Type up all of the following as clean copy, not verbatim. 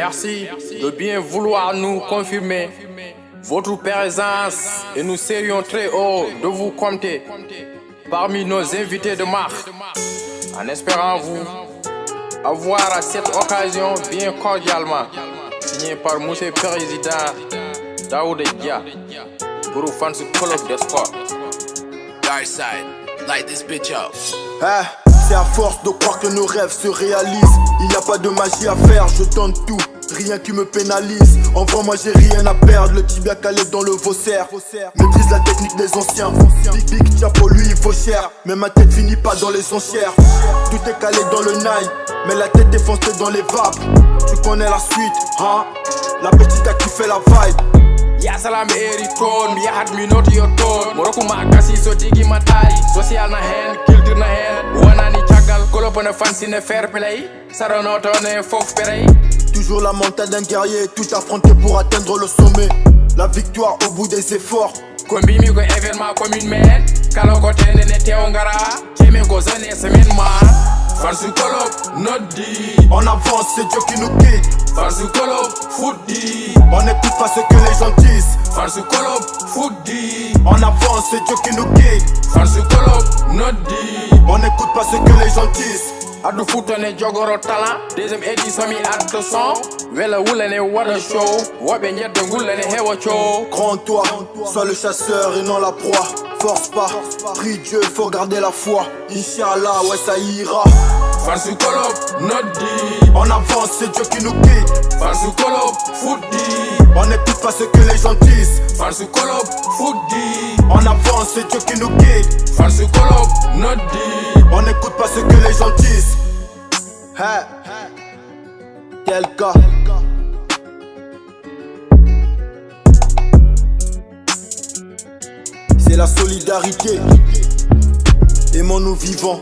Merci de bien vouloir nous confirmer votre présence et nous serions très heureux de vous compter parmi nos invités de marque, en espérant vous avoir à cette occasion bien cordialement signé par Monsieur Président Daouda Dia, groupe fans club de sport. Dark side, light this bitch up. C'est à force de croire que nos rêves se réalisent. Il n'y a pas de magie à faire, je tente tout, rien qui me pénalise. En vrai moi j'ai rien à perdre, le tibia calé dans le faussaire. Maîtrise la technique des anciens, big chapeau lui il vaut cher. Mais ma tête finit pas dans les enchères. Tout est calé dans le nine, mais la tête est foncée dans les vapes. Tu connais la suite, hein? La petite a kiffé la vibe. Ya salam eri ton, mi yahat mi noti yo ton. Moroku ma kasi so digi matari, social na hen, culture na hen. Wanani chagal, kolopone fancy ne fair play. Saronoto ne fof perey. Toujours la montagne d'un guerrier, tout affronté pour atteindre le sommet. La victoire au bout des efforts. Kombi mi ko événement commune men, kalo ko tende ne teo ngara. Cheme ko zone semaine man. Fancy kolop, nodi. En avance, c'est Dieu qui nous guide. Fancy kolop, foodie. On n'écoute pas ce que les gens disent. Fancy kolop, foodie. En avance, c'est Dieu qui nous guide. Fancy kolop, nodi. On n'écoute pas ce que les gens disent. Adu futane jogoro talent, deuxième édition mi addo son. Wela wulane wada show, wobe nyedde ngulane hewa show. Grand toi, sois le chasseur et non la proie. Force pas, prie Dieu, faut garder la foi. Inch'Allah, ouais ça ira. Fancy kolop, nodi. En avance, c'est Dieu qui nous guide. Fancy kolop, foodie. On n'écoute pas ce que les gens disent. Fancy kolop, foodie. En avance, c'est Dieu qui nous guide. Fancy kolop, nodi. On n'écoute pas ce que les gens disent. Hey. Quel cas? C'est la solidarité. Aimons-nous vivants.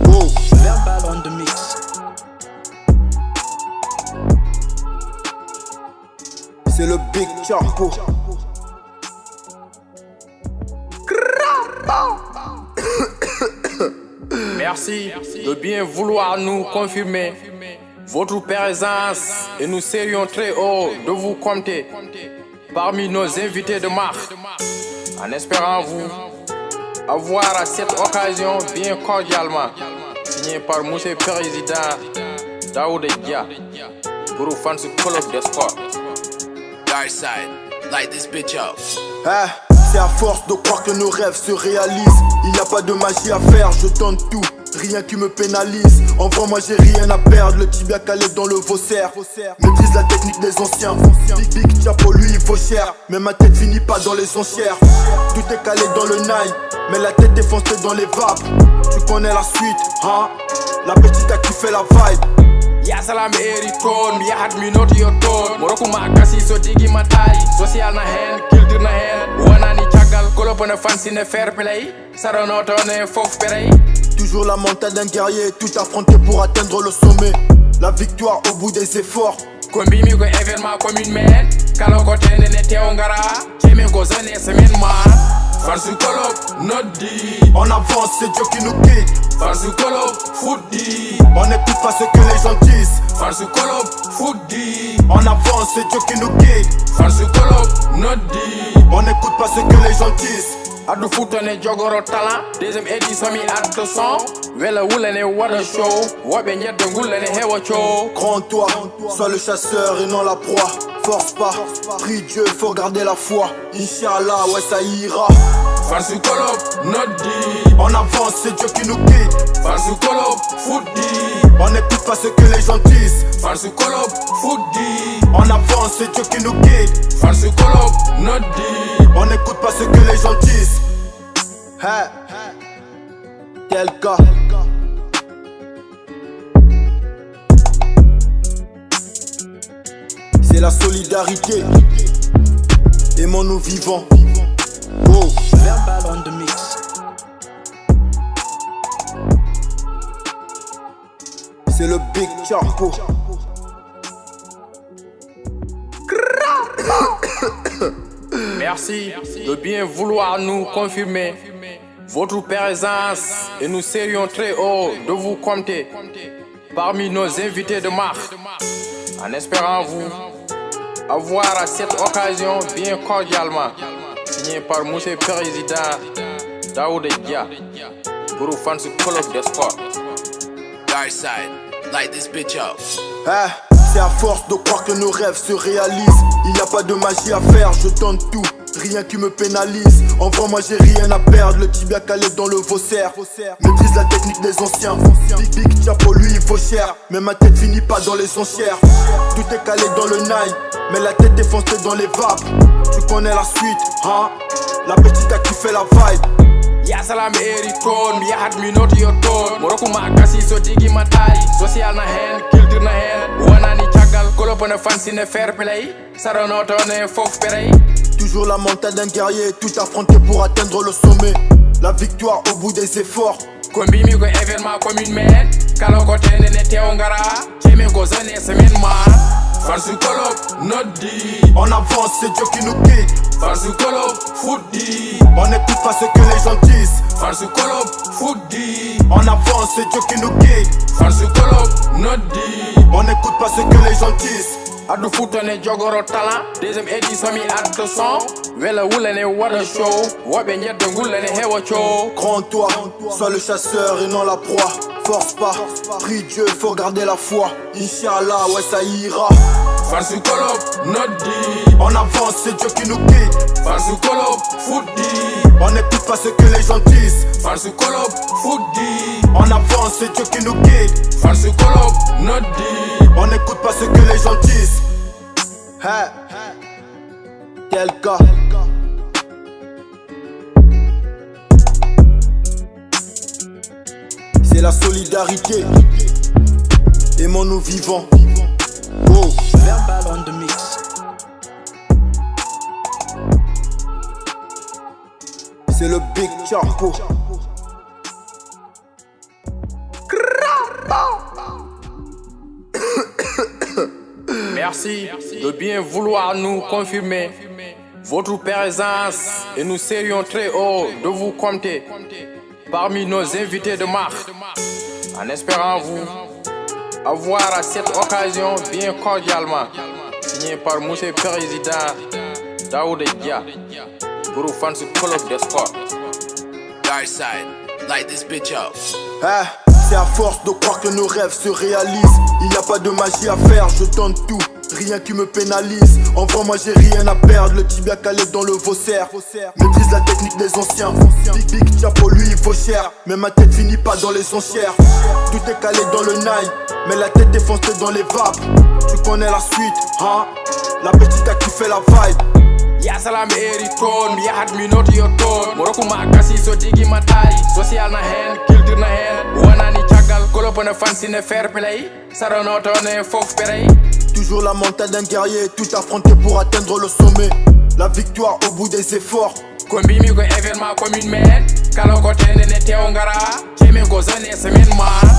Oh. Verbal on the mix. C'est le Big Chapeau. Merci de bien vouloir nous confirmer votre présence et nous serions très heureux de vous compter parmi nos invités de marque, en espérant vous avoir à cette occasion bien cordialement signé par Monsieur Président Daouda Dia, groupe fans club de sport. Dark side, light this bitch up. C'est à force de croire que nos rêves se réalisent. Il n'y a pas de magie à faire, je tente tout, rien qui me pénalise. En vrai moi j'ai rien à perdre, le tibia calé dans le faussaire. Maîtrise la technique des anciens, big chapeau lui il vaut cher. Mais ma tête finit pas dans les enchères. Tout est calé dans le nine, mais la tête est foncée dans les vapes. Tu connais la suite, hein? La petite a kiffé la vibe. Ya salam eri ton, mi yahat mi noti yo ton. Moroku ma kasi so digi matari, social na hen, culture na hen. Wanani chagal, kolopone fancy ne fair play. Saronoto ne fof perey. Toujours la montagne d'un guerrier, tout affronté pour atteindre le sommet. La victoire au bout des efforts. Kombi mi ko événement commune men, kalo ko tende ne teo ngara. Cheme ko zone semaine man. Fancy kolop, nodi. En avance, c'est Dieu qui nous guide. Fancy kolop, foodie. On n'écoute pas ce que les gens disent. Fancy kolop, foodie. En avance, c'est Dieu qui nous guide. Fancy kolop, nodi. On n'écoute pas ce que les gens disent. Adu futane jogoro talent, deuxième édition mi addo son. Wela wulane wada show, wobe nyedde ngulane hewa show. Grand toi, sois le chasseur et non la proie. Force pas, prie Dieu, faut garder la foi. Inch'Allah, ouais ça ira. Fancy kolop, nodi. En avance, c'est Dieu qui nous guide. Fancy kolop, foodie. On n'écoute pas ce que les gens disent. Fancy kolop, foodie. En avance, c'est Dieu qui nous guide. Fancy kolop, nodi. On n'écoute pas ce que les gens disent. Hey. Quel cas? C'est la solidarité. Aimons-nous vivants. Oh. Verbal on the mix. C'est le Big Chapeau. Merci de bien vouloir nous confirmer votre présence et nous serions très heureux de vous compter parmi nos invités de marque, En espérant vous avoir à cette occasion bien cordialement signé par M. Président Daouda Dia pour le fans club des sports. Dark side, light this bitch up. C'est à force de croire que nos rêves se réalisent. Il n'y a pas de magie à faire, je tente tout, rien qui me pénalise. En vrai moi j'ai rien à perdre, le tibia calé dans le Vaussaire. Maîtrise la technique des anciens, Big Chapo lui il vaut cher. Mais ma tête finit pas dans les enchères. Tout est calé dans le nine, mais la tête est foncée dans les vapes. Tu connais la suite, hein? La petite a kiffé la vibe. Ya salam eri ton, mi yahat mi noti yo ton. Moroku ma kasi so digi matai, social na hen, culture na hen. Wanani chagal, kolopone fancy ne fair play. Saronoto ne fof perey. Toujours la mentale d'un guerrier, tout affronter pour atteindre le sommet. La victoire au bout des efforts. Kombi mi ko événement commune men. Kalo ko tende ne teo ngara. Cheme ko zone semaine man. Fansu kolop, nodi. En avance, c'est Dieu qui nous guide. Fansu kolop, foodi. On n'écoute pas ce que les gens disent. Fansu kolop, foodi. En avance, c'est Dieu qui nous guide. Fansu kolop, nodi. On n'écoute pas ce que les gens disent. Adu futane jogoro talent. Deuxième édition mi adde son. Wela wulene wada show. Wabe nyedde ngulene hewa show. Grand toi, sois le chasseur et non la proie. Force pas, prie Dieu, faut garder la foi. Inch'Allah, ouais ça ira. Fansu kolop, nodi. En avance, c'est Dieu qui nous guide. Fansu kolop, foodi. On n'écoute pas ce que les gens disent. Fansu kolop, foodi. En avance, c'est Dieu qui nous guide. Fansu kolop, nodi. On n'écoute pas ce que les gens disent. Hey. Quel cas? C'est la solidarité. Aimons-nous vivants. Oh. Verbal on the mix. C'est le Big Chapo. Merci de bien vouloir nous confirmer votre présence et nous serions très heureux de vous compter parmi nos invités de marque. En espérant vous avoir à cette occasion bien cordialement signé par M. Président Daouda Dia pour le fans club des sports. Dark side, light this bitch up. C'est à force de croire que nos rêves se réalisent. Il n'y a pas de magie à faire, je tente tout, rien qui me pénalise. En vrai moi j'ai rien à perdre, le tibia calé dans le Vaussaire. Maîtrise la technique des anciens, Big Chapo lui il vaut cher. Mais ma tête finit pas dans les enchères. Tout est calé dans le nine, mais la tête est foncée dans les vapes. Tu connais la suite, hein? La petite a kiffé la vibe. Ya salam eri ton, mi yahat mi noti yo ton. Moroku ma kasi so digi matai, social na hen, culture na hen. Wanani chagal, kolopone fancy ne fair play. Saronoto ne fof perey. Toujours la mentale d'un guerrier, tout affronter pour atteindre le sommet. La victoire au bout des efforts. Kombi mi ko événement commune men. Kalo ko tende ne teo ngara. Cheme ko zone semaine man.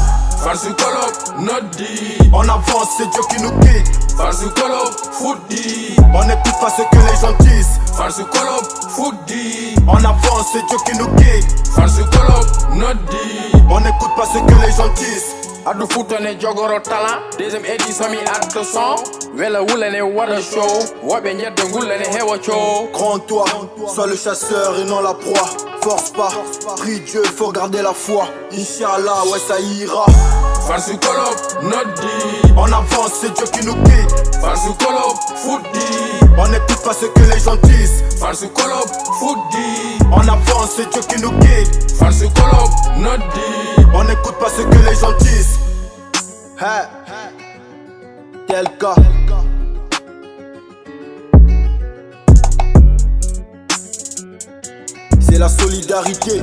Fansu kolop, nodi. En avance, c'est Dieu qui nous guide. Fansu kolop, foodi. On n'écoute pas ce que les gens disent. Fansu kolop, foodi. En avance, c'est Dieu qui nous guide. Fansu kolop, nodi. On n'écoute pas ce que les gens disent. Adu futane jogoro talent. Deuxième édition mi adde son. Wela wulene wada show. Wabe nyedde ngulene hewa show. Grand toi, sois le chasseur et non la proie. Force pas, prie Dieu, faut garder la foi. Inch'Allah, ouais ça ira. Fansu kolop, nodi. En avance, c'est Dieu qui nous guide. Fansu kolop, foodi. On n'écoute pas ce que les gens disent. Fansu kolop, foodi. En avance, c'est Dieu qui nous guide. Fansu kolop, nodi. On n'écoute pas ce que les gens disent. Hey. Quel cas? C'est la solidarité.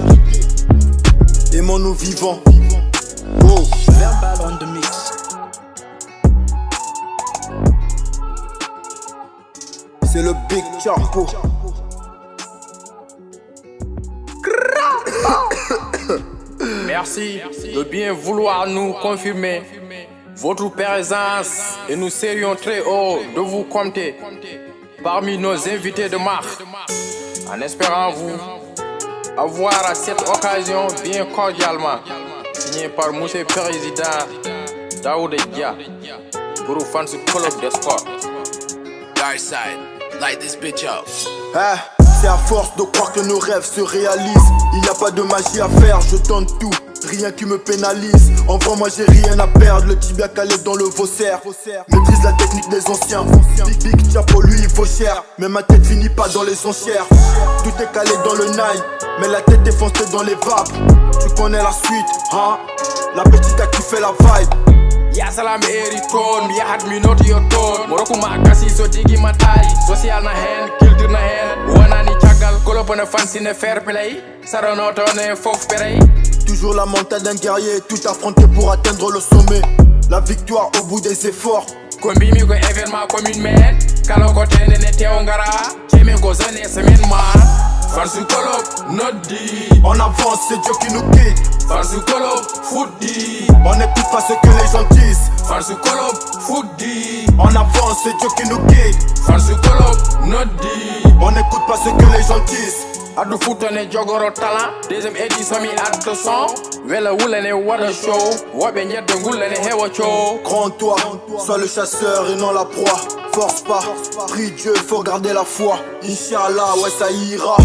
Aimons-nous vivants. Oh. Verbal on the mix. C'est le Big Chapo. Merci de bien vouloir nous confirmer votre présence et nous serions très heureux de vous compter parmi nos invités de marque. En espérant vous avoir à cette occasion bien cordialement signé par M. Président Daouda Dia Guru fans club des sports. Dark side, light this bitch up. C'est à force de croire que nos rêves se réalisent. Il n'y a pas de magie à faire, je tente tout, rien qui me pénalise. En vrai moi j'ai rien à perdre, le tibia calé dans le Vaussaire. Maîtrise la technique des anciens, Big Chapo lui il vaut cher. Mais ma tête finit pas dans les enchères. Tout est calé dans le nine, mais la tête est foncée dans les vapes. Tu connais la suite, hein? La petite a kiffé la vibe. Ya salam eri ton, mi yahat mi noti yo ton. Moroku ma kasi so digi matai. Social na hen, culture na hen. Wanani chagal, kolopone fancy ne fair play. Saronoto ne fof perey. Toujours la mental d'un guerrier, tout affronter pour atteindre le sommet. La victoire au bout des efforts. Kombi mi ko événement commune men. Kalo ko tende ne teo ngara. Cheme ko zone semaine man. Fansu kolop, nodi. En avance, c'est Dieu qui nous guide. Fansu kolop, foodi. On n'écoute pas ce que les gens disent. Fansu kolop, foodi. En avance, c'est Dieu qui nous guide. Fansu kolop, nodi. On n'écoute pas ce que les gens disent. Adu futane jogoro talent. Deuxième édition mi adde son. Wela wulene wada show. Wabe njette ngulene hewa show. Grand toi, sois le chasseur et non la proie. Force pas, prie Dieu, faut garder la foi. Inch'Allah, ouais ça ira.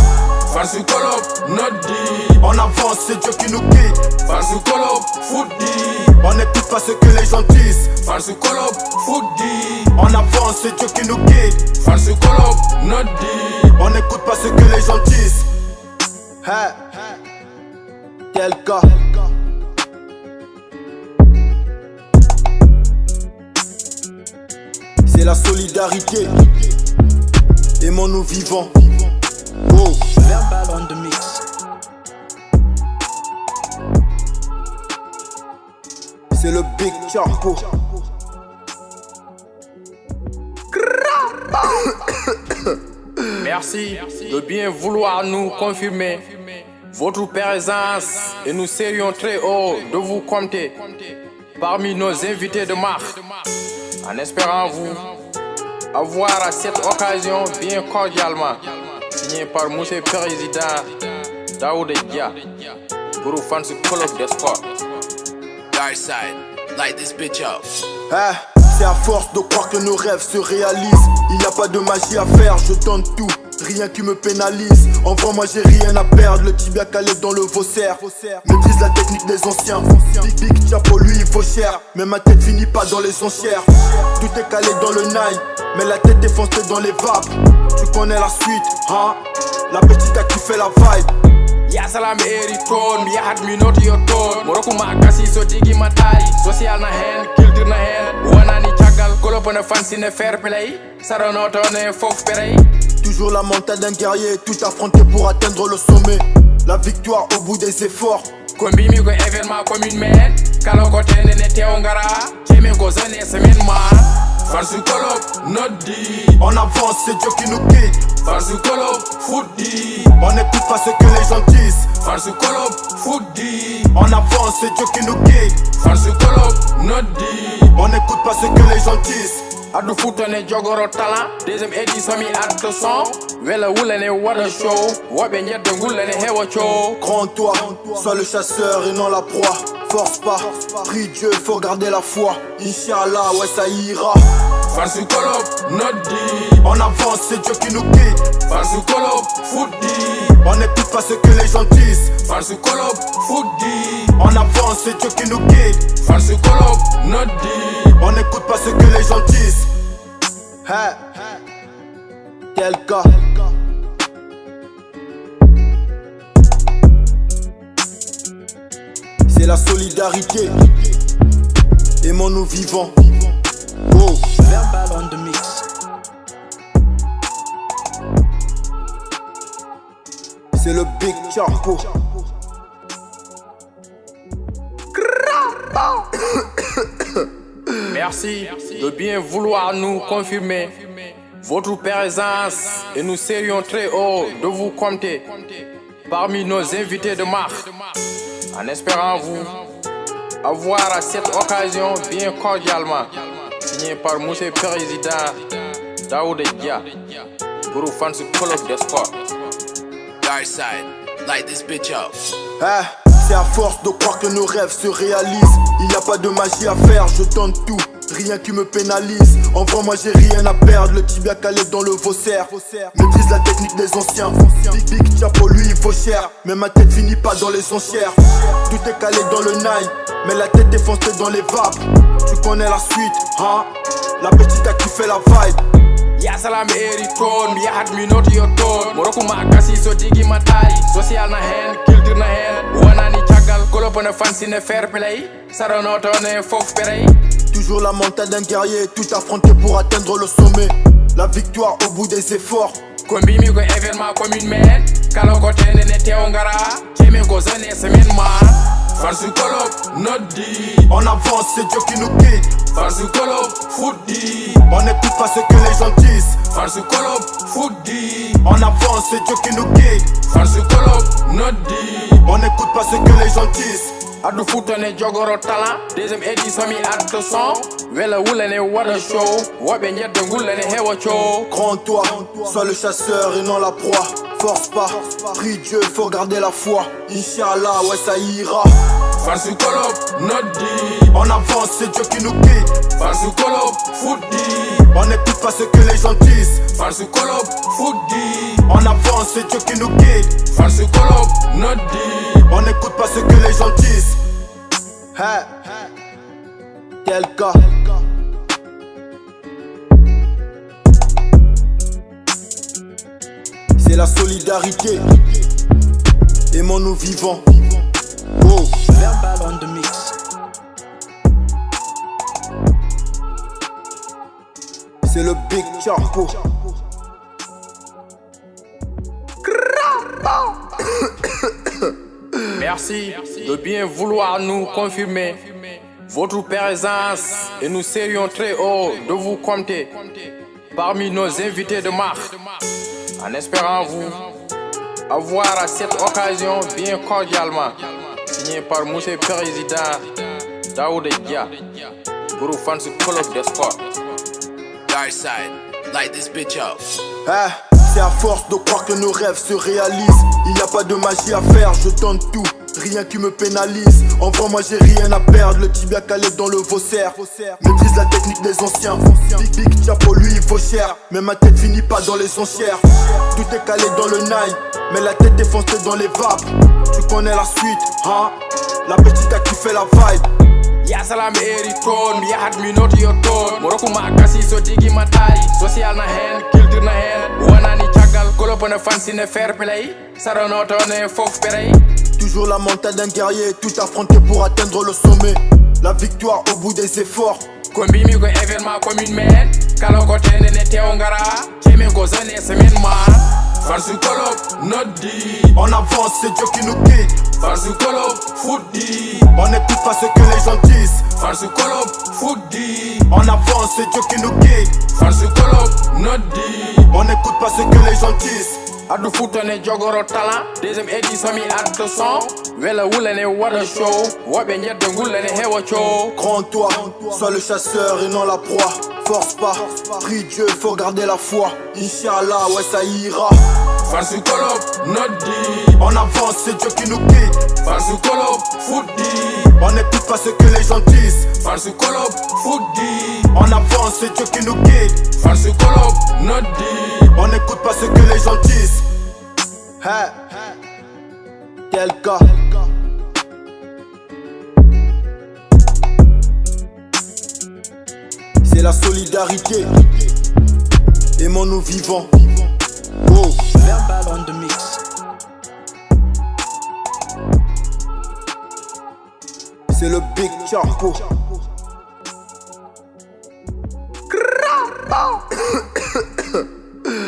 Fansu kolop, nodi. En avance, c'est Dieu qui nous guide. Fansu kolop, foodi. On n'écoute pas ce que les gens disent. Fansu kolop, foodi. En avance, c'est Dieu qui nous guide. Fansu kolop, nodi. On n'écoute pas ce que les gens disent. Quel cas? C'est la solidarité. Aimons-nous vivants. Oh. Verbal on the mix. C'est le Big Chapo. Merci de bien vouloir nous confirmer votre présence et nous serions très heureux de vous compter parmi nos invités de marque. En espérant vous avoir à cette occasion bien cordialement signé par Monsieur Président Daouda Dia, Guru Fans Club des sports. Dark side, light this bitch up. C'est à force de croire que nos rêves se réalisent. Il n'y a pas de magie à faire, je tente tout, rien qui me pénalise. En vrai moi j'ai rien à perdre, le tibia calé dans le Vaussaire. Maîtrise la technique des anciens, Big Chapo lui il vaut cher. Mais ma tête finit pas dans les enchères. Tout est calé dans le nine, mais la tête est foncée dans les vapes. Tu connais la suite, hein? La petite a kiffé la vibe. Ya salam eri ton, mi yahat mi noti yo ton. Moroku ma kasi so digi matai. Social na hen, culture na hen. Wanani chagal, kolopone fancy ne fair play. Saronoto ne fof perey. Toujours la mental d'un guerrier, tout affronter pour atteindre le sommet. La victoire au bout des efforts. Kombi mi ko événement commune men. Kalo ko tende ne teo ngara. Cheme ko zone semaine man. Fansu kolop, nodi. En avance, c'est Dieu qui nous guide. Fansu kolop, foodi. On n'écoute pas ce que les gens disent. Fansu kolop, foodi. En avance, c'est Dieu qui nous guide. Fansu kolop, nodi. On n'écoute pas ce que les gens disent. Adu futane jogoro talent. Deuxième édition mi adde son. Wela wulene wada show. Wabe njette ngulene hewa show. Grand toi, sois le chasseur et non la proie. Force pas, prie Dieu, faut garder la foi. Inch'Allah, ouais ça ira. Fansu kolop, nodi. En avance, c'est Dieu qui nous guide. Fansu kolop, foodi. On n'écoute pas ce que les gens disent. Fansu kolop, foodi. En avance, c'est Dieu qui nous guide. Fansu kolop, nodi. On n'écoute pas ce que les gens disent. Quel cas? C'est la solidarité. Aimons-nous vivants. Oh. Verbal on the mix. C'est le Big Chapo. Merci de bien vouloir nous confirmer votre présence et nous serions très heureux de vous compter parmi nos invités de marque. En espérant vous avoir à cette occasion bien cordialement signé par Monsieur Président Daouda Dia, Guru Fans Club des sports. Dark side, light this bitch up. C'est à force de croire que nos rêves se réalisent. Il n'y a pas de magie à faire, je tente tout, rien qui me pénalise. En vrai moi j'ai rien à perdre, le tibia calé dans le faussaire. Maîtrise la technique des anciens, Big Chapo lui il vaut cher. Mais ma tête finit pas dans les enchères. Tout est calé dans le nine, mais la tête est foncée dans les vapes. Tu connais la suite, hein? La petite a kiffé la vibe. Ya salam eri ton, mi yahat mi noti yo ton. Moroku ma kasi so digi matari. Social na hen, culture na hen. Wanani chagal, kolopone fancy ne fair play. Saronoto ne fof perey. Toujours la mental d'un guerrier, tout affronter pour atteindre le sommet. La victoire au bout des efforts. Kombi mi ko événement commune men. Kalo ko tene ne teongara. Kemen ko zone semaine ma. Farsu kolop, nodi. En avance, c'est Dieu qui nous guide. Farsu kolop, foodi. On n'écoute pas ce que les gens disent. Farsu kolop, foodi. En avance, c'est Dieu qui nous guide. Farsu kolop, nodi. On n'écoute pas ce que les gens disent. Adu futane jogoro talent. Deuxième édition mi addo son. Wela wulene wada show. Wobe njette ngulene hewa show. Grand toi, sois le chasseur et non la proie. Force pas, prie Dieu, faut garder la foi. Inch'Allah, ouais ça ira. Farsu kolop, nodi. En avance, c'est Dieu qui nous guide. Farsu kolop, foodi. On n'écoute pas ce que les gens disent. Farsu kolop, foodi. En avance, c'est Dieu qui nous guide. Farsu kolop, nodi. On n'écoute pas ce que les gens disent. Hey, tel cas. C'est la solidarité. Aimons-nous vivants. Oh. Verbal on the mix. C'est le Big Chapo. Merci de bien vouloir nous confirmer votre présence et nous serions très heureux de vous compter parmi nos invités de marque. En espérant vous avoir à cette occasion bien cordialement signé par Monsieur le Président Daouda Dia, groupe fans club des sports. Dark side, light this bitch up. C'est à force de croire que nos rêves se réalisent. Il n'y a pas de magie à faire, je tente tout, rien qui me pénalise. En vrai moi j'ai rien à perdre, le tibia calé dans le faussaire. Maîtrise la technique des anciens, Big Chapo lui il vaut cher. Mais ma tête finit pas dans les enchères. Tout est calé dans le nine, mais la tête est foncée dans les vapes. Tu connais la suite, hein? La petite a kiffé la vibe. Ya salam eri ton, mi yahat mi noti yo ton. Moroku ma kasi so digi matari. Social na hen, culture na hen. Wanani chagal, kolopone fancy ne fair play. Saronoto ne fof perey. Toujours la mental d'un guerrier, tout affronter pour atteindre le sommet. La victoire au bout des efforts. Kombi mi ko événement commune men. Kalo ko tene ne teongara. Kemen ko zone semaine ma. Farsu kolop, nodi. En avance, c'est Dieu qui nous guide. Farsu kolop, foodi. On n'écoute pas ce que les gens disent. Farsu kolop, foodi. En avance, c'est Dieu qui nous guide. Farsu kolop, nodi. On n'écoute pas ce que les gens disent. Adu futane jogoro talent. Deuxième édition mi addo son. Wela wulene wada show. Wobe njette ngulene hewa show. Grand toi, sois le chasseur et non la proie. Force pas, prie Dieu, faut garder la foi. Inch'Allah, ouais ça ira. Farsu kolop, nodi. En avance, c'est Dieu qui nous guide. Farsu kolop, foodi. On n'écoute pas ce que les gens disent. Farsu kolop, foodi. En avance, c'est Dieu qui nous guide. Farsu kolop, nodi. On n'écoute pas ce que les gens disent. Hey, tel cas. C'est la solidarité. Aimons-nous vivants. Oh. Verbal on the mix. C'est le Big Chapo.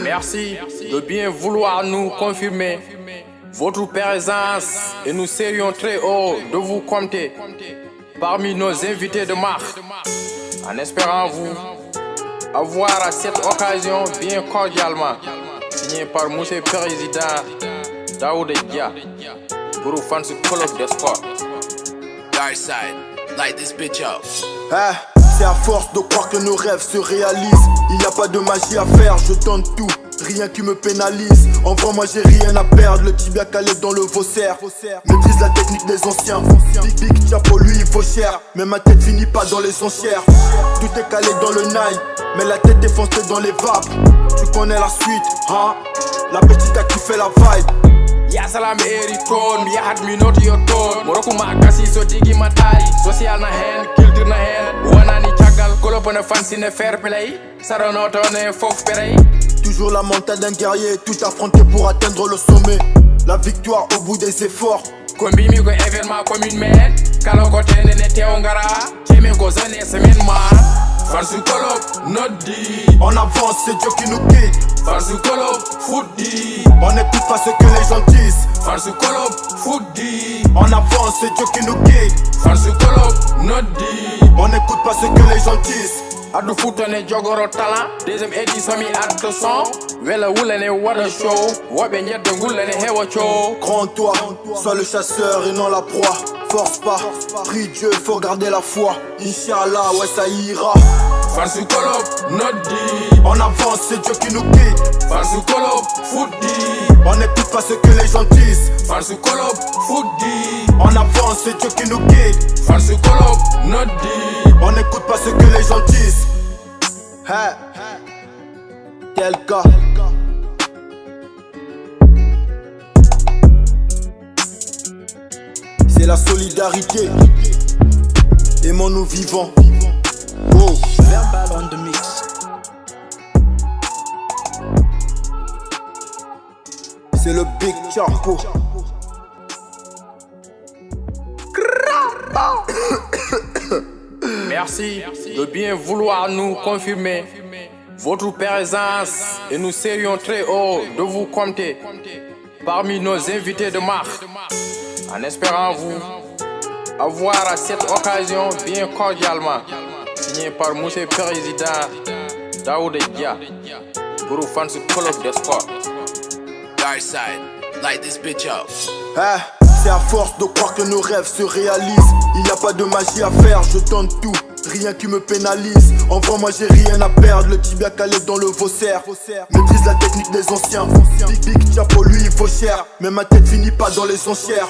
Merci de bien vouloir nous confirmer votre présence et nous serions très heureux de vous compter parmi nos invités de marque. En espérant vous avoir à cette occasion bien cordialement signé par Monsieur le Président Daouda Dia, groupe fans club des sports. Dark side, light this bitch up. C'est à force de croire que nos rêves se réalisent. Il n'y a pas de magie à faire, je tente tout, rien qui me pénalise. En vrai moi j'ai rien à perdre, le tibia calé dans le Vaussaire. Maîtrise la technique des anciens. Big Chapo lui il vaut cher, mais ma tête finit pas dans les enchères. Tout est calé dans le nine, mais la tête est foncée dans les vapes. Tu connais la suite, hein? La petite a kiffé la vibe. Ya salam eri ton, mi yahat mi noti yo ton. Moroku ma kasi so digi matari. Social na hen, culture na hen. Wanani chagal, kolopone fancy ne fair play. Saronoto ne fof perey. Toujours la mentale d'un guerrier, tout affronter pour atteindre le sommet. La victoire au bout des efforts. Kombi mi ko événement commune men. Kalo ko tende ne teo ngara. Cheme ko zone semaine man. Fansu kolop, nodi. En avance, c'est Dieu qui nous guide. Fansu kolop, foodi. On n'écoute pas ce que les gens disent. Fansu kolop, foodi. En avance, c'est Dieu qui nous guide. Fansu kolop, nodi. On n'écoute pas ce que les gens disent. Adu futane jogoro talent. Deuxième édition mi adde son. Wela wulene wada show. Wobe njette ngulene hewa show. Grand-toi, sois le chasseur et non la proie. Force pas, prie Dieu, faut garder la foi. Inch'Allah, ouais ça ira. Fansu kolop, nodi. En avance, c'est Dieu qui nous guide. Fansu kolop, foodi. On n'écoute pas ce que les gens disent. Fansu kolop, foodi. En avance, c'est Dieu qui nous guide. Fansu kolop, nodi. On n'écoute pas ce que les gens disent. Hey, quel cas. C'est la solidarité. Aimons-nous vivants. Oh. Verbal on the mix. C'est le Big Chapo. Merci de bien vouloir nous confirmer votre présence et nous serions très heureux de vous compter parmi nos invités de marque. En espérant vous avoir à cette occasion bien cordialement signé par Monsieur Président Daouda Dia, groupe Fansu Club des Sports. Dark side, light this bitch up. C'est à force de croire que nos rêves se réalisent. Il n'y a pas de magie à faire, je tente tout, rien qui me pénalise. En vrai moi j'ai rien à perdre, le tibia calé dans le Vaussaire. Maîtrise la technique des anciens. Big Chapo lui il vaut cher, mais ma tête finit pas dans les enchères.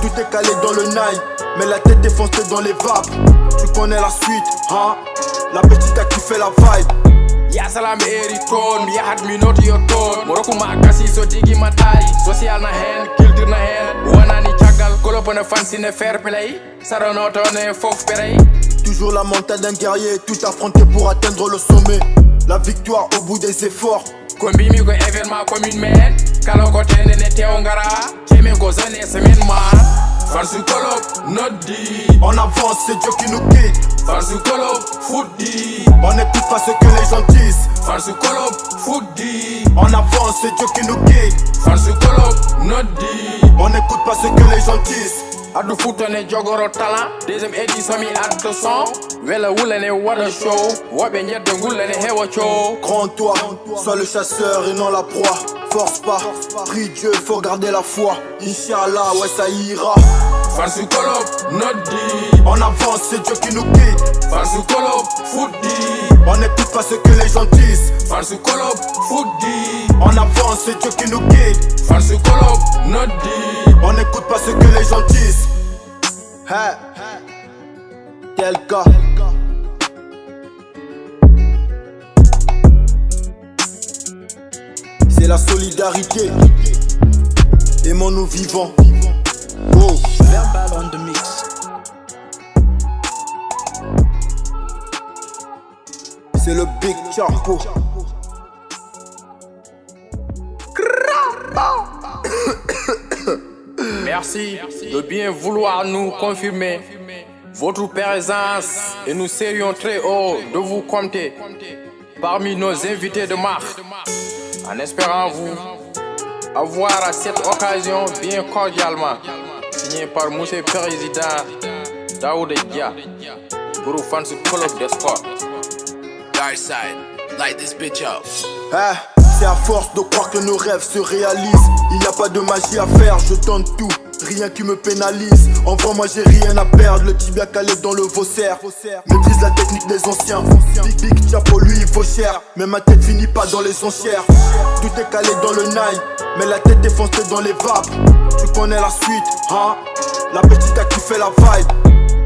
Tout est calé dans le nine, mais la tête est foncée dans les vapes. Tu connais la suite, hein? La petite a kiffé la vibe. Ya salam eri ton, mi yahat mi noti yo ton. Moroku ma kasi so digi matari. Social na hen, culture na hen. Wanani chagal, kolopone fancy ne fair play. Saronoto ne fof perey. Toujours la mentale d'un guerrier, tout affronter pour atteindre le sommet. La victoire au bout des efforts. Kombi mi ko événement commune men. Kalo ko tende ne teo ngara. Cheme ko zone semaine man. Fansu kolop, nodi. En avance, c'est Dieu qui nous guide. Fansu kolop, foodi. On n'écoute pas ce que les gens disent. Fansu kolop, foodi. En avance, c'est Dieu qui nous guide. Fansu kolop, nodi. On n'écoute pas ce que les gens disent. Adu futane jogoro talent. Deuxième édition mi adde son. Wela wulene wada show. Wobe njette ngulene hewa show. Grand-toi, sois le chasseur et non la proie. Force pas, prie Dieu, faut garder la foi. Inch'Allah, ouais ça ira. Fansu kolop, nodi. En avance, c'est Dieu qui nous guide. Fansu kolop, foodi. On n'écoute pas ce que les gens disent. Fansu kolop, foodi. En avance, c'est Dieu qui nous guide. Fansu kolop, nodi. On n'écoute pas ce que les gens disent. Hey, quel cas. C'est la solidarité. Aimons-nous vivants. Oh. Verbal on the mix. C'est le Big Chapo. Merci de bien vouloir nous confirmer votre présence et nous serions très heureux de vous compter parmi nos invités de marque. En espérant vous avoir à cette occasion bien cordialement signé par Monsieur Président Daouda Dia, groupe Fansu Club des Sports. Dark side, light this bitch up. C'est à force de croire que nos rêves se réalisent. Il n'y a pas de magie à faire, je tente tout, rien qui me pénalise. En vrai moi j'ai rien à perdre, le tibia calé dans le Vaussaire. Maîtrise la technique des anciens, big chapeau lui il vaut cher. Mais ma tête finit pas dans les enchères. Tout est calé dans le nail, mais la tête est foncée dans les vapes. Tu connais la suite, hein? La petite a kiffé la vibe.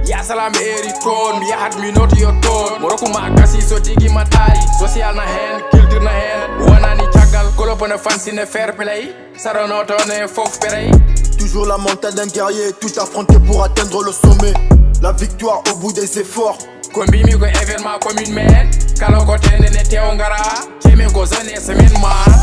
Ya salam eri ton, mi yahat mi noti yo ton. Moroku ma kasi so digi matari. Social na hen, culture na hen. Wanani chagal, kolopone fancy ne fair play. Saronoto ne fof perey. Toujours la mental d'un guerrier, tout affronter pour atteindre le sommet. La victoire au bout des efforts. Kombi mi ko événement commune men. Kalo ko tende ne teo ngara. Cheme ko zane semaine man.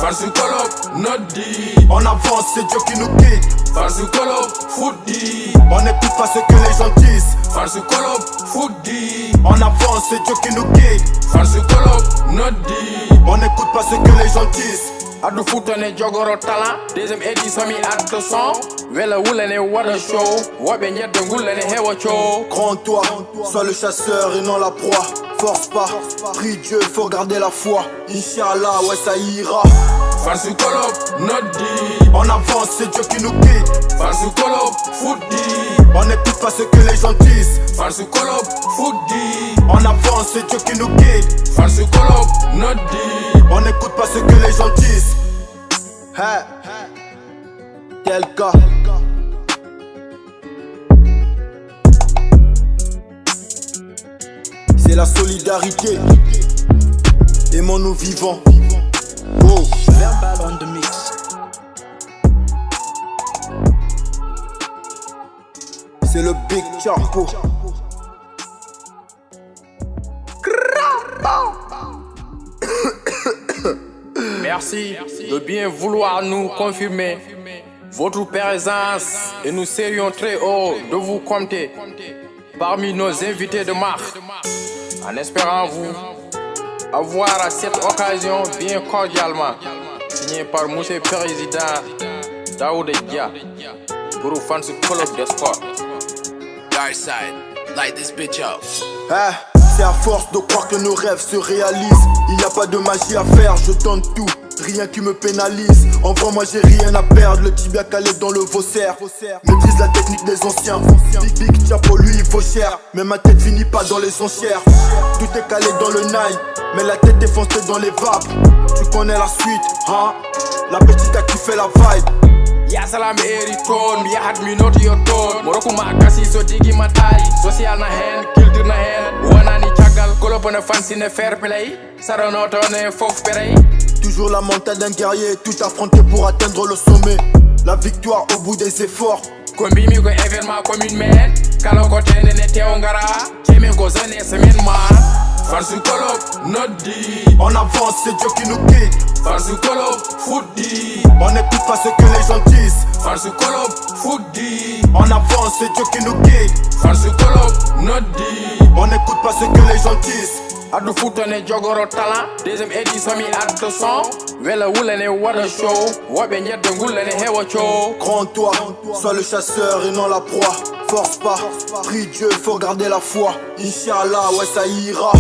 Fansu kolop, nodi. En avance, c'est Dieu qui nous guide. Fansu kolop, foodi. On n'écoute pas ce que les gens disent. Fansu kolop, foodi. En avance, c'est Dieu qui nous guide. Fansu kolop, nodi. On n'écoute pas ce que les gens disent. Adu futane jogoro talent. Deuxième édition mi at son. Wela wulene wada show. Wabe nyette ngulene hewa show. Grand-toi, sois le chasseur et non la proie. Force pas, prie Dieu, faut garder la foi. Inch'Allah, ouais ça ira. Fansu kolop, nodi. En avance, c'est Dieu qui nous guide. Fansu kolop, foodi. On n'écoute pas ce que les gens disent. Fansu kolop, foodi. En avance, c'est Dieu qui nous guide. Fansu kolop, nodi. On n'écoute pas ce que les gens disent. Hey. Tel cas. C'est la solidarité. Aimons-nous vivants. Oh. Verbal on the mix. C'est le Big Chapo. Merci de bien vouloir nous confirmer votre présence et nous serions très heureux de vous compter parmi nos invités de marque. En espérant vous avoir à cette occasion bien cordialement signé par Monsieur Président Daouda Dia, groupe Fansu Club des Sports. Dark side, light this bitch up. C'est à force de croire que nos rêves se réalisent. Il n'y a pas de magie à faire, je tente tout, rien qui me pénalise. En vrai moi j'ai rien à perdre, le tibia calé dans le Vaussaire. Maîtrise la technique des anciens, big chapeau lui il vaut cher. Mais ma tête finit pas dans les enchères. Tout est calé dans le nail, mais la tête est foncée dans les vapes. Tu connais la suite, hein? La petite a kiffé la vibe. Ya salam eri ton, mi yahat mi noti yo ton. Moroku ma kasi so digi matari. Social na hen, culture na hen. Wanani chagal, kolopone fancy ne fair play. Saronoto ne fof perey. Toujours la mental d'un guerrier, tout affronter pour atteindre le sommet. La victoire au bout des efforts. Kombi mi ko événement commune men. Kalo ko tende ne teo ngara. Cheme ko zane semaine man. Fansu kolop, nodi. En avance, c'est Dieu qui nous guide. Fansu kolop, foodi. On n'écoute pas ce que les gens disent. Fansu kolop, foodi. En avance, c'est Dieu qui nous guide. Fansu kolop, nodi. On n'écoute pas ce que les gens disent. Adu futane jogoro talent. Deuxième édition mi at son. Wela wulene wada show. Wabe nyette ngulene hewa show. Grand-toi, sois le chasseur et non la proie. Force pas, prie Dieu, faut garder la foi. Inch'Allah, ouais ça ira.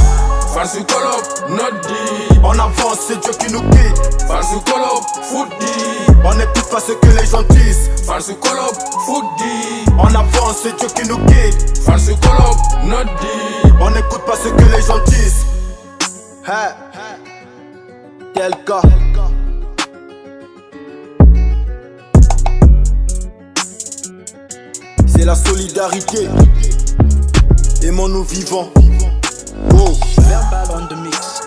Fansu kolop, nodi. En avance, c'est Dieu qui nous guide. Fansu kolop, foodi. On n'écoute pas ce que les gens disent. Fansu kolop, foodi. En avance, c'est Dieu qui nous guide. Fansu kolop, nodi. On n'écoute pas ce que les gens disent. Hey. Tel cas. C'est la solidarité. Aimons-nous vivants. Oh. Verbal on the mix.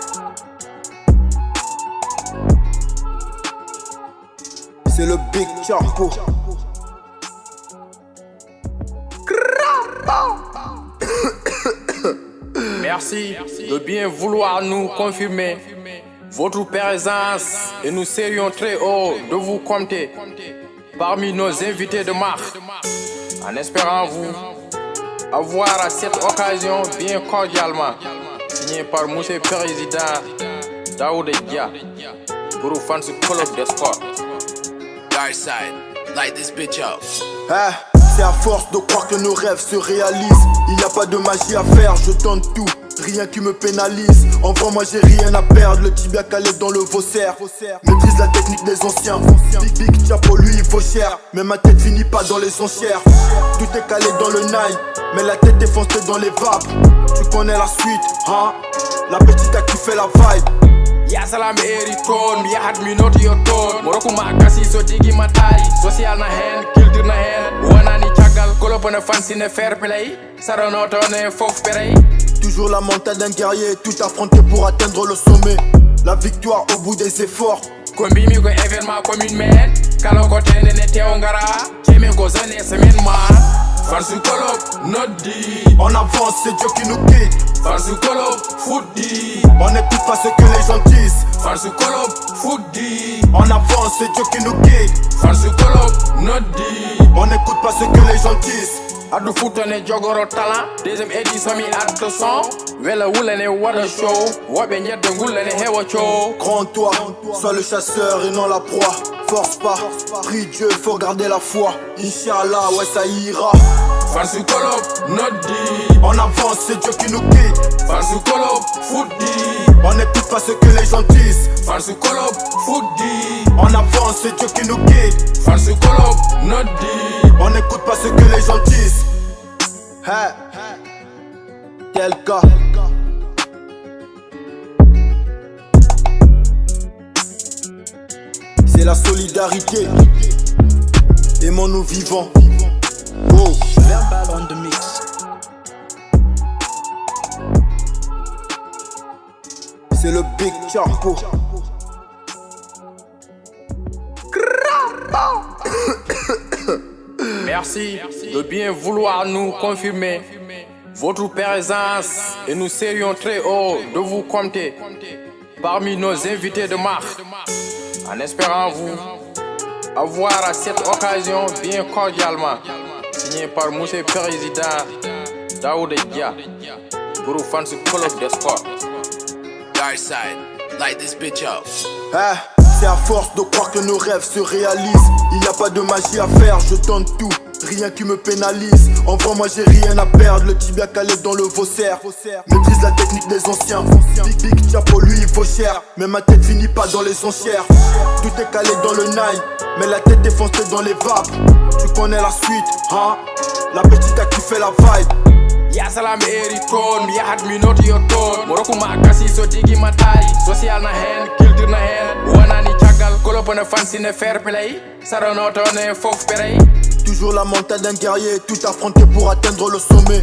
C'est le Big Chapo. Merci de bien vouloir nous confirmer votre présence et nous serions très heureux de vous compter parmi nos invités de marque. En espérant vous avoir à cette occasion bien cordialement signé par Monsieur Président Daouda Dia, groupe Fansu Club des Sports. Dark side, light this bitch up. C'est à force de croire que nos rêves se réalisent. Il n'y a pas de magie à faire, je tente tout, rien qui me pénalise. En vrai moi j'ai rien à perdre, le tibia calé dans le Vaussaire. Maîtrise la technique des anciens, Big Chapo lui il vaut cher. Mais ma tête finit pas dans les enchères. Tout est calé dans le nine, mais la tête est foncée dans les vapes. Tu connais la suite, hein? La petite a kiffé la vibe. Ya salam eri ton, mi yahat mi noti yo ton. Moroku ma kasi so digi matari. Social na hen, culture na hen. Wanani chagal, kolopone fancy ne fair play. Saronoto ne fof perey. Toujours la mentale d'un guerrier, tout affronter pour atteindre le sommet. La victoire au bout des efforts. Kombi mi ko événement commune men. Kalo ko tende ne teo ngara. Kemi ko zone semaine ma. Farsu kolop, nodi. En avance, c'est Dieu qui nous guide. Farsu kolop, foodi. On n'écoute pas ce que les gens disent. Farsu kolop, foodi. En avance, c'est Dieu qui nous guide. Farsu kolop, nodi. On n'écoute pas ce que les gens disent. Adu futane jogoro talent. Deuxième édition mi addo son. Wela wulane wada show. Wabe njette ngulane hewa show. Grand toi, sois le chasseur et non la proie. Force pas, prie Dieu, faut garder la foi. Inch'Allah, ouais ça ira. Farsu kolop, nodi. En avance, c'est Dieu qui nous guide. Farsu kolop, foodi. On n'écoute pas ce que les gens disent. Farsu kolop, foodi. En avance, c'est Dieu qui nous guide. Farsu kolop, nodi. On n'écoute pas ce que les gens disent. Hey, quel cas. C'est la solidarité. Aimons-nous vivants. Oh. Verbal on the mix. C'est le Big Chapo. Merci de bien vouloir nous confirmer votre présence et nous serions très heureux de vous compter parmi nos invités de marque. En espérant vous avoir à cette occasion bien cordialement signé par Monsieur Président Daoud Dia, groupe Fans Club des Sports. Dark side, light this bitch up. C'est à force de croire que nos rêves se réalisent. Il n'y a pas de magie à faire, je tente tout, rien qui me pénalise. En vrai moi j'ai rien à perdre, le tibia calé dans le Vaussaire. Maîtrise la technique des anciens, Big Chapo lui il vaut cher. Mais ma tête finit pas dans les enchères. Tout est calé dans le nine, mais la tête est foncée dans les vapes. Tu connais la suite, hein? La petite a kiffé la vibe. Ya salam eri ton, mi yahat mi noti yo ton. Moroku ma kasi so digi matari. Social na hen, culture na hen. Wanani chagal, kolopone fancy ne fair play. Saronoto ne fof perey. Toujours la mentale d'un guerrier, tout affronter pour atteindre le sommet.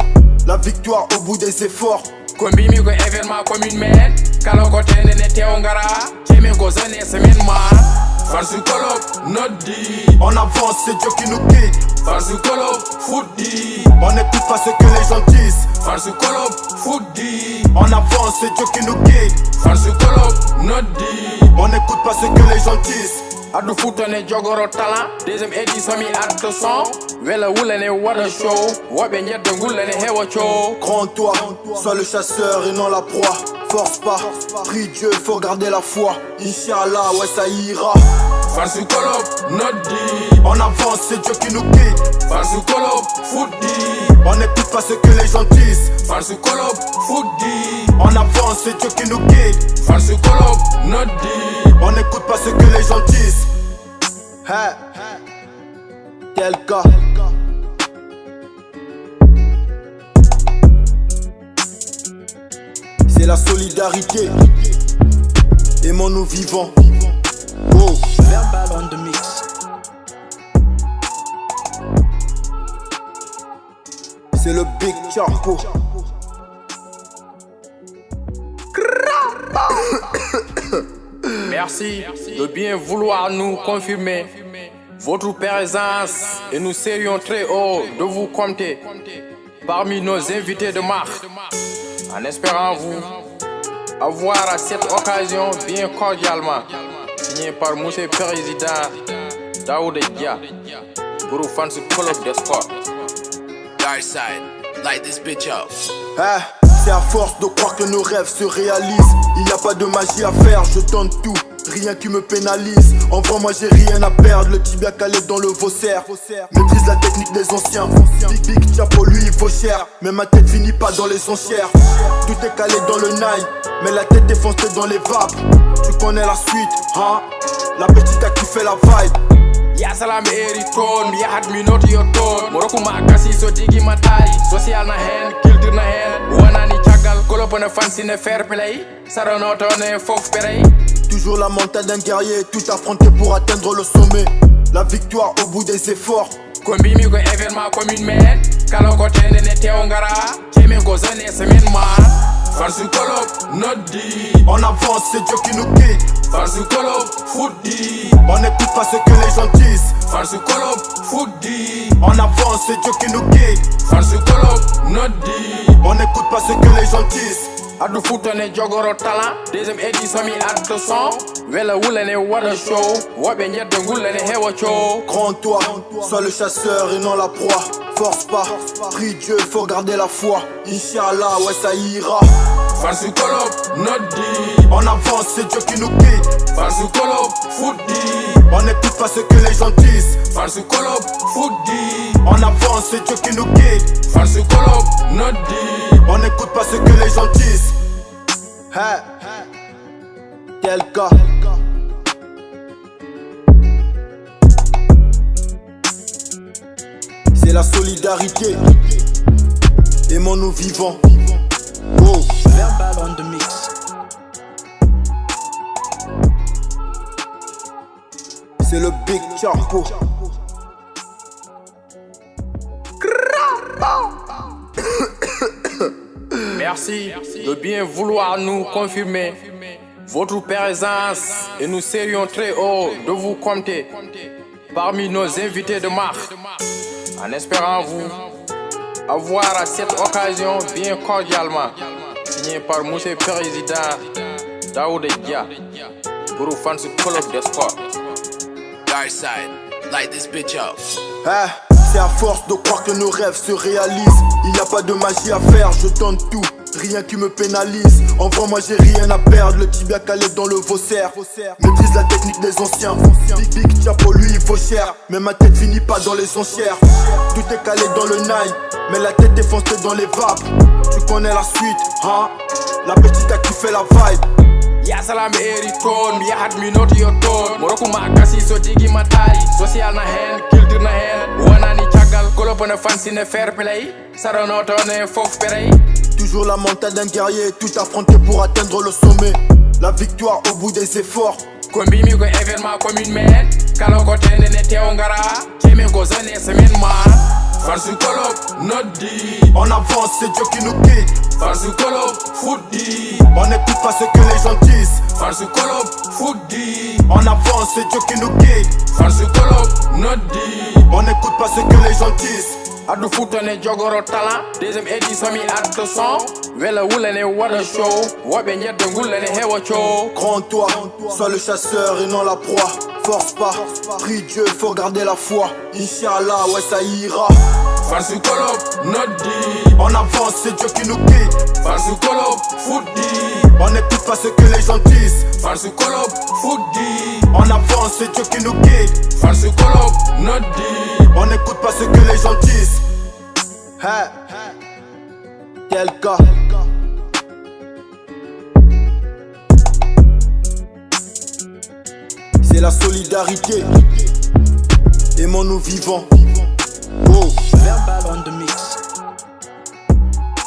La victoire au bout des efforts. Kombi mi ko événement commune men. Kalo ko tende ne teo ngara. Kemi ko zone semaine ma. Farsu kolop, nodi. En avance, c'est Dieu qui nous guide. Farsu kolop, foodi. On n'écoute pas ce que les gens disent. Farsu kolop, foodi. En avance, c'est Dieu qui nous guide. Farsu kolop, nodi. On n'écoute pas ce que les gens disent. Adu futane jogoro talent. Deuxième édition mi addo son. Wela wulane wada show. Wabe njette ngulane hewa show. Grand toi, sois le chasseur et non la proie. Force pas, prie Dieu, faut garder la foi. Inch'Allah, ouais ça ira. Farsu kolop, nodi. En avance, c'est Dieu qui nous guide. Farsu kolop, foodi. On n'écoute pas ce que les gens disent. Farsu kolop, foodi. En avance, c'est Dieu qui nous guide. Farsu kolop, nodi. On n'écoute pas ce que les gens disent. Hey, quel cas. C'est la solidarité. Aimons-nous vivants. Oh. Verbal on the mix. C'est le Big Chapo. Merci de bien vouloir nous confirmer votre présence et nous serions très heureux de vous compter parmi nos invités de marque. En espérant vous avoir à cette occasion bien cordialement signé par Monsieur Président Daoud Dia, groupe Fans Club des Sports. Dark side, light this bitch up. C'est à force de croire que nos rêves se réalisent. Il n'y a pas de magie à faire, je tente tout, rien qui me pénalise. En vrai moi j'ai rien à perdre, le tibia calé dans le Vaussaire. Maîtrise la technique des anciens, big chapeau lui il vaut cher. Mais ma tête finit pas dans les enchères. Tout est calé dans le nine, mais la tête est foncée dans les vapes. Tu connais la suite, hein? La petite a kiffé la vibe. Ya salam eri ton, mi yahat mi noti yo ton. Moroku ma kasi so digi matari. Social na hen, culture na hen. Wanani chagal, kolopone fancy ne fair play. Saronoto ne fof perey. Toujours la mental d'un guerrier, tout affronter pour atteindre le sommet. La victoire au bout des efforts. Kombi mi ko événement commune men. Kalo ko tende ne teo ngara. Keme ko zone semaine man. Farsu kolop, noddi. En avance, c'est Dieu qui nous guide. Farsu kolop, foodie. On n'écoute pas ce que les gens disent. Farsu kolop, foodie. En avance, c'est Dieu qui nous guide. Farsu kolop, noddi. On n'écoute pas ce que les gens disent. Adu futane jogoro talent. Deuxième édition mi addo son. Wela wulene wada show. Wabe njette ngulene hewa show. Grand toi, sois le chasseur et non la proie. Force pas, prie Dieu, faut garder la foi. Inch'Allah, ouais ça ira. Farsu kolop, noddi. En avance, c'est Dieu qui nous guide. Farsu kolop, foodie. On n'écoute pas ce que les gens disent. Farsu kolop, foodie. En avance, c'est Dieu qui nous guide. Farsu kolop, noddi. On n'écoute pas ce que les gens disent. Hey. Quel cas? C'est la solidarité. Aimons-nous vivants. Oh. Verbal on the mix. C'est le Big Chapeau. Merci de bien vouloir nous confirmer votre présence et nous serions très heureux de vous compter parmi nos invités de marque. En espérant vous avoir à cette occasion bien cordialement signé par Monsieur le Président Daouda Dia pour Fans Club des Sports. Dark side, light this bitch up. C'est à force de croire que nos rêves se réalisent. Il n'y a pas de magie à faire, je tente tout, rien qui me pénalise. En vrai moi j'ai rien à perdre, le tibia calé dans le Vaussaire. Maîtrise la technique des anciens, big chapeau lui il vaut cher. Mais ma tête finit pas dans les enchères. Tout est calé dans le nine, mais la tête est foncée dans les vapes. Tu connais la suite, hein? La petite a kiffé la vibe. Ya salam eri ton, mi yahat mi noti yo ton. Moroku ma kasi so digi matari. Social na hen, culture na hen. Wanani chagal, kolopone fancy ne fair play. Saronoto ne fof perey. Toujours la mental d'un guerrier, tout affronter pour atteindre le sommet. La victoire au bout des efforts. Kombi mi ko événement commune men. Kalo ko tende ne teo ngara. Keme ko zone semaine man. Farsu kolop, noddi. En avance, c'est Dieu qui nous guide. Farsu kolop, foodie. On n'écoute pas ce que les gens disent. Farsu kolop, foodie. En avance, c'est Dieu qui nous guide. Farsu kolop, noddi. On n'écoute pas ce que les gens disent. Adu futane jogoro talent. Deuxième édition mi addo son. Wela wulene wada show. Wabe njette ngulene hewa show. Grand toi, sois le chasseur et non la proie. Force pas, prie Dieu, faut garder la foi. Inch'Allah, ouais ça ira. Farsu kolop, noddi. En avance, c'est Dieu qui nous guide. Farsu kolop, foodie. On n'écoute pas ce que les gens disent. Farsu kolop, foodie. En avance, c'est Dieu qui nous guide. Farsu kolop, noddi. On n'écoute pas ce que les gens disent. Hey. Quel cas? C'est la solidarité. Aimons-nous vivants.